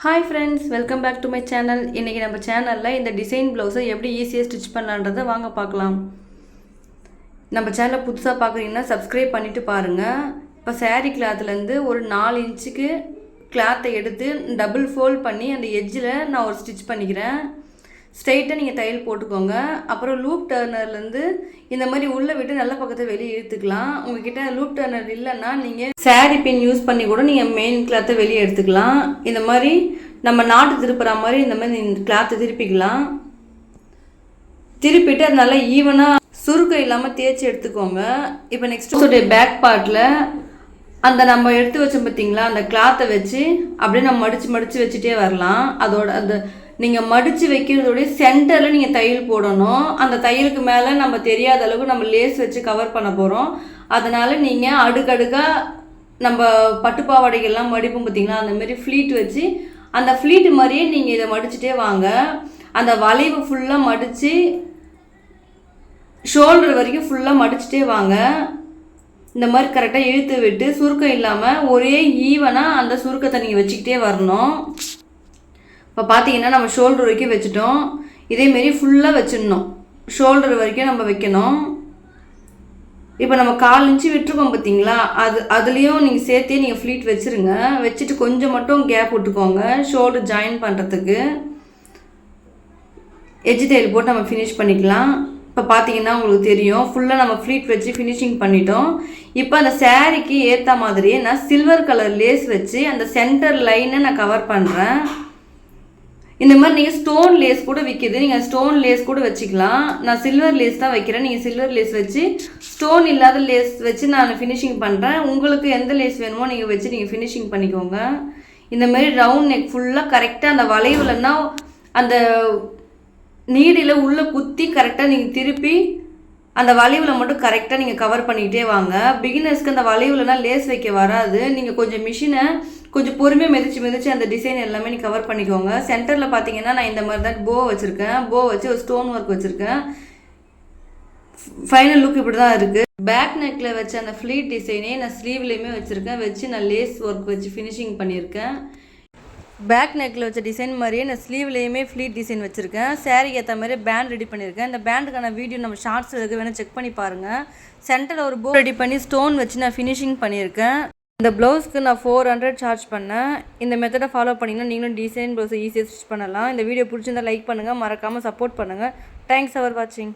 Hi friends, welcome back to my channel. இன்றைக்கி நம்ம சேனலில் இந்த டிசைன் ப்ளவுஸை எப்படி ஈஸியாக ஸ்டிச் பண்ணலான்றதை வாங்க பார்க்கலாம். நம்ம சேனலை புதுசாக பார்க்குறீங்கன்னா சப்ஸ்கிரைப் பண்ணிவிட்டு பாருங்கள். இப்போ சாரீ கிளாத்துலேருந்து ஒரு 4 இன்ச்சுக்கு கிளாத்தை எடுத்து டபுள் ஃபோல்ட் பண்ணி அந்த எட்ஜில் நான் ஒரு ஸ்டிச் பண்ணிக்கிறேன். ஸ்ட்ரைட்டாக நீங்கள் தையல் போட்டுக்கோங்க. அப்புறம் லூப் டர்னர்லேருந்து இந்த மாதிரி உள்ளே விட்டு நல்ல பக்கத்தை வெளியே இழுத்துக்கலாம். உங்ககிட்ட லூப் டர்னர் இல்லைன்னா நீங்கள் சாரீ பின் யூஸ் பண்ணி கூட நீங்கள் மெயின் கிளாத்தை வெளியே எடுத்துக்கலாம். இந்த மாதிரி நம்ம நாட்டு திருப்புற மாதிரி இந்த மாதிரி இந்த கிளாத்தை திருப்பிக்கலாம். திருப்பிட்டு அது நல்லா ஈவனாக சுருக்கம் இல்லாமல் தேய்ச்சி எடுத்துக்கோங்க. இப்போ நெக்ஸ்ட்டு பேக் பார்ட்டில் அந்த நம்ம எடுத்து வச்சோம் பார்த்தீங்களா, அந்த கிளாத்தை வச்சு அப்படியே நம்ம மடித்து வச்சுட்டே வரலாம். அதோட அந்த நீங்கள் மடித்து வைக்கிறதோடைய சென்டரில் நீங்கள் தையல் போடணும். அந்த தையலுக்கு மேலே நம்ம தெரியாத அளவுக்கு நம்ம லேஸ் வச்சு கவர் பண்ண போகிறோம். அதனால் நீங்கள் அடுக்கடுக்காக நம்ம பட்டுப்பாவாடைகள்லாம் மடிப்போம் பார்த்தீங்களா, அந்தமாரி ஃப்ளீட் வச்சு அந்த ஃப்ளீட்டு மாதிரியே நீங்கள் இதை மடிச்சுட்டே வாங்க. அந்த வளைவு ஃபுல்லாக மடித்து ஷோல்டர் வரைக்கும் ஃபுல்லாக மடிச்சுட்டே வாங்க. இந்த மாதிரி கரெக்டாக இழுத்து விட்டு சுருக்கம் இல்லாமல் ஒரே ஈவனாக அந்த சுருக்கத்தை நீங்கள் வச்சுக்கிட்டே வரணும். இப்போ பார்த்தீங்கன்னா நம்ம ஷோல்டர் வரைக்கும் வச்சுட்டோம். இதேமாரி ஃபுல்லாக வச்சிடணும். ஷோல்டர் வரைக்கும் நம்ம வைக்கணும். இப்போ நம்ம 4 இன்ச்சு விட்டுருக்கோம் பார்த்தீங்களா, அதுலேயும் நீங்கள் சேர்த்தே நீங்கள் ஃப்ளீட் வச்சுருங்க. வச்சுட்டு கொஞ்சம் மட்டும் கேப் விட்டுக்கோங்க ஷோல்டர் ஜாயின் பண்ணுறதுக்கு. எட்ஜ் தையல் போட்டு நம்ம ஃபினிஷ் பண்ணிக்கலாம். இப்போ பார்த்தீங்கன்னா உங்களுக்கு தெரியும் ஃபுல்லாக நம்ம ஃப்ளீட் வச்சு ஃபினிஷிங் பண்ணிட்டோம். இப்போ அந்த சாரீக்கு ஏற்ற மாதிரியே நான் சில்வர் கலர் லேஸ் வச்சு அந்த சென்டர் லைனை நான் கவர் பண்ணுறேன். இந்த மாதிரி நீங்கள் ஸ்டோன் லேஸ் கூட விற்கிது, நீங்கள் ஸ்டோன் லேஸ் கூட வச்சுக்கலாம். நான் சில்வர் லேஸ் தான் வைக்கிறேன். நீங்கள் சில்வர் லேஸ் வச்சு ஸ்டோன் இல்லாத லேஸ் வச்சு நான் ஃபினிஷிங் பண்ணுறேன். உங்களுக்கு எந்த லேஸ் வேணுமோ நீங்கள் வச்சு நீங்கள் ஃபினிஷிங் பண்ணிக்கோங்க. இந்த மாதிரி ரவுண்ட் நெக் ஃபுல்லாக கரெக்டாக அந்த வளைவுலன்னா அந்த நீடில் உள்ளே குத்தி கரெக்டாக நீங்கள் திருப்பி அந்த வளைவில் மட்டும் கரெக்டாக நீங்கள் கவர் பண்ணிக்கிட்டே வாங்க. பிகினர்ஸ்க்கு அந்த வளைவுலனா லேஸ் வைக்க வராது. நீங்கள் கொஞ்சம் மிஷினை கொஞ்சம் பொறுமையாக மிதிச்சு அந்த டிசைன் எல்லாமே நீங்கள் கவர் பண்ணிக்கோங்க. சென்டரில் பார்த்தீங்கன்னா நான் இந்த மாதிரி தான் போ வச்சுருக்கேன். போ வச்சு ஒரு ஸ்டோன் ஒர்க் வச்சுருக்கேன். ஃபைனல் லுக் இப்படி தான் இருக்குது. பேக் நெக்கில் வச்ச அந்த ஃப்ளீட் டிசைனே நான் ஸ்லீவ்லேயுமே வச்சுருக்கேன். வச்சு நான் லேஸ் ஒர்க் வச்சு ஃபினிஷிங் பண்ணியிருக்கேன். பேக் நெக்கில் வச்ச டிசைன் மாதிரியே நான் ஸ்லீவ்லேயுமே ஃப்ளீட் டிசைன் வச்சுருக்கேன். சாரீக்கு ஏற்ற மாதிரி பேண்ட் ரெடி பண்ணியிருக்கேன். இந்த பேண்டுக்கான வீடியோ நம்ம ஷார்ட்ஸ் இருக்குது, வேணால் செக் பண்ணி பாருங்கள். சென்டரில் ஒரு போ ரெடி பண்ணி ஸ்டோன் வச்சு நான் ஃபினிஷிங் பண்ணியிருக்கேன். இந்த ப்ளவுஸ்க்கு நான் 400 சார்ஜ் பண்ணேன். இந்த மெத்தடை ஃபாலோ பண்ணிங்கன்னா நீங்களும் டிசைன் ப்ளவுஸை ஈஸியாக ஸ்டிச் பண்ணலாம். இந்த வீடியோ பிடிச்சிருந்தால் லைக் பண்ணுங்கள், மறக்காமல் சப்போர்ட் பண்ணுங்கள். தேங்க்ஸ் ஃபார் வாட்சிங்.